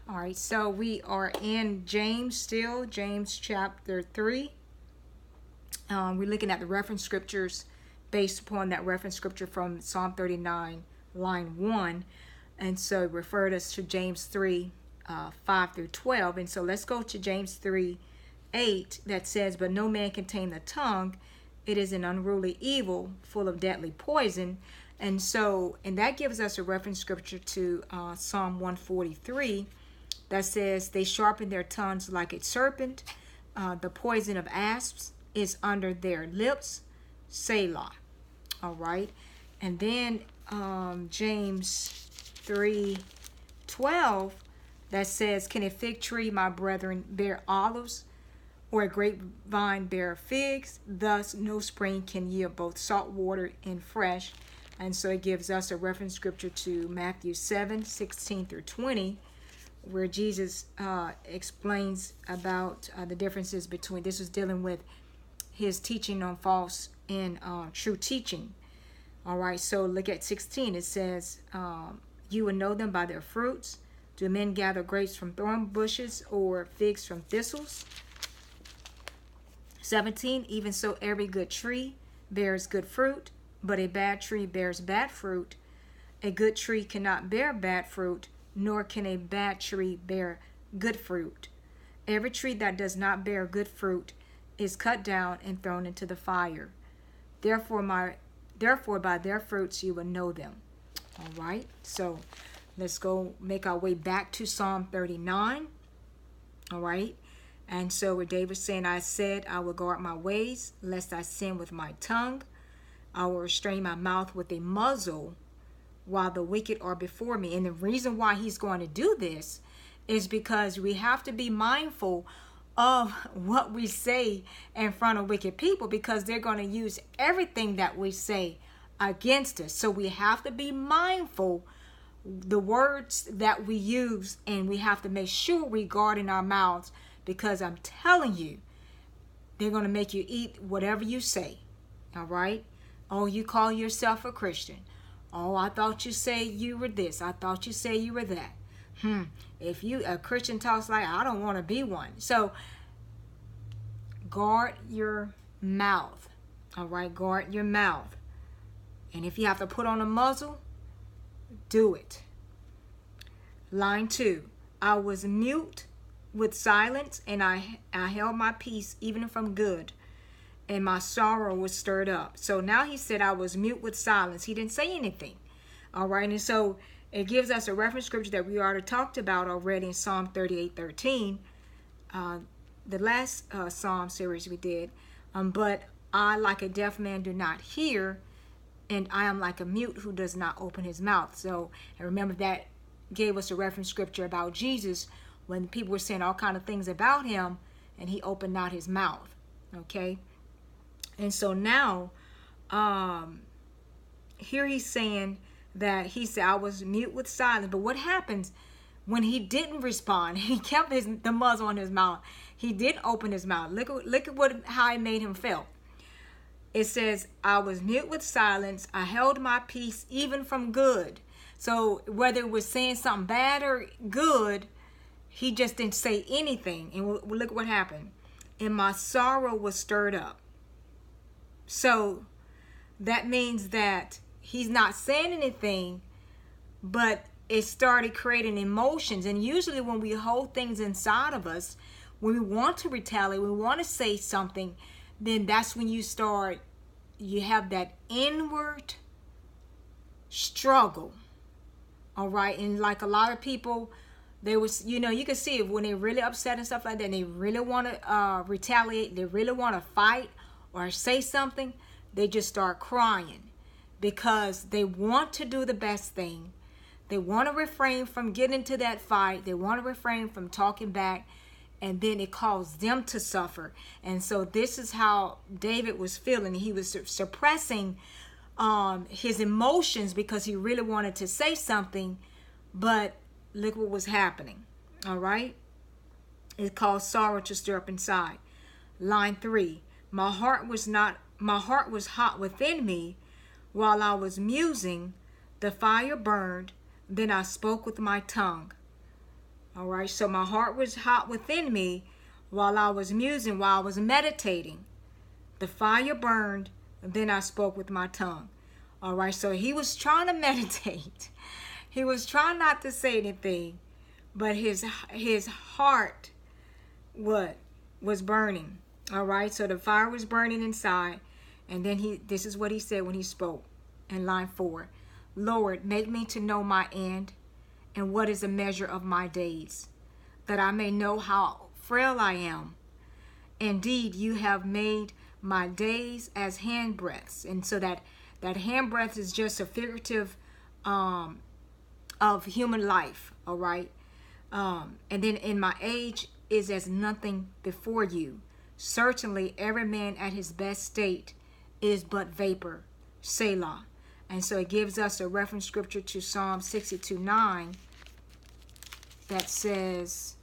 All right, so we are in James still, James chapter 3. We're looking at the reference scriptures based upon that reference scripture from Psalm 39, line 1. And so it referred us to James 3, 5 through 12. And so let's go to James 3, 8, that says, "But no man can tame the tongue. It is an unruly evil, full of deadly poison." And that gives us a reference scripture to Psalm 143 that says, "They sharpen their tongues like a serpent. The poison of asps is under their lips. Selah." All right. And then James 3:12 that says, "Can a fig tree, my brethren, bear olives, or a grapevine bear figs? Thus no spring can yield both salt water and fresh." And so it gives us a reference scripture to Matthew 7:16 through 20, where Jesus explains about the differences between, this is dealing with his teaching on false and true teaching. All right, so look at 16. It says, "You will know them by their fruits. Do men gather grapes from thorn bushes or figs from thistles?" 17, "Even so every good tree bears good fruit, but a bad tree bears bad fruit. A good tree cannot bear bad fruit, nor can a bad tree bear good fruit. Every tree that does not bear good fruit is cut down and thrown into the fire. Therefore by their fruits you will know them." All right, so let's go make our way back to Psalm 39. All right, and so where David's saying, "I said I will guard my ways, lest I sin with my tongue. I will restrain my mouth with a muzzle while the wicked are before me." And the reason why he's going to do this is because we have to be mindful of what we say in front of wicked people, because they're going to use everything that we say against us. So we have to be mindful the words that we use, and we have to make sure we guard in our mouths, because I'm telling you, they're going to make you eat whatever you say. All right? "Oh, you call yourself a Christian. Oh, I thought you say you were this. I thought you say you were that. If a Christian talks like, I don't want to be one." So guard your mouth. All right, guard your mouth. And if you have to put on a muzzle, do it. Line 2, "I was mute with silence, and I held my peace even from good, and my sorrow was stirred up." So now he said, "I was mute with silence." He didn't say anything. All right, and so it gives us a reference scripture that we already talked about already in Psalm 38:13, the last Psalm series we did. "But I, like a deaf man, do not hear, and I am like a mute who does not open his mouth." So, and remember that gave us a reference scripture about Jesus when people were saying all kind of things about him, and he opened not his mouth. Okay, and so now here he's saying that he said, "I was mute with silence." But what happens when he didn't respond? He kept the muzzle on his mouth. He didn't open his mouth. Look at how it made him feel. It says, "I was mute with silence. I held my peace even from good." So whether it was saying something bad or good, he just didn't say anything. And look what happened. "And my sorrow was stirred up." So that means that he's not saying anything, but it started creating emotions. And usually when we hold things inside of us, when we want to retaliate, we want to say something, then that's when you have that inward struggle. All right. And like a lot of people, they was, you can see it when they're really upset and stuff like that, and they really want to retaliate, they really want to fight or say something, they just start crying, because they want to do the best thing. They want to refrain from getting into that fight. They want to refrain from talking back, and then it caused them to suffer. And so this is how David was feeling. He was suppressing his emotions because he really wanted to say something, but look what was happening. All right, it caused sorrow to stir up inside. Line 3, my heart was hot within me while I was musing. The fire burned, then I spoke with my tongue. All right, so my heart was hot within me while I was musing, while I was meditating. The fire burned, and then I spoke with my tongue. All right, so he was trying to meditate. He was trying not to say anything, but his heart was burning. All right, so the fire was burning inside, and then this is what he said when he spoke in line 4. Lord, make me to know my end and what is the measure of my days, that I may know how frail I am. Indeed, you have made my days as handbreadths. And so that handbreadth is just a figurative of human life, all right? And then in my age is as nothing before you. Certainly every man at his best state is but vapor, Selah. And so it gives us a reference scripture to Psalm 62:9 that says,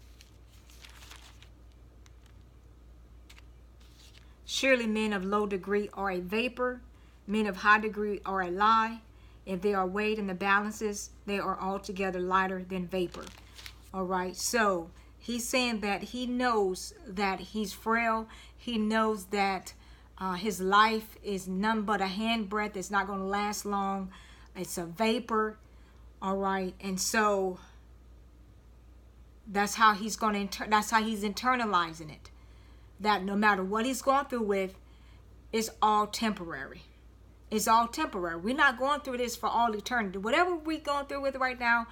surely men of low degree are a vapor, men of high degree are a lie. If they are weighed in the balances, they are altogether lighter than vapor. All right, so he's saying that he knows that he's frail. He knows that his life is none but a handbreadth. It's not going to last long. It's a vapor. All right, and so that's how he's going to. That's how he's internalizing it. That no matter what he's going through with, it's all temporary. It's all temporary. We're not going through this for all eternity. Whatever we're going through with right now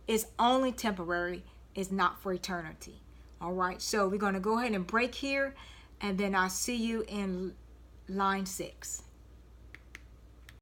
is only temporary. It's not for eternity. All right. So we're going to go ahead and break here. And then I'll see you in line 6.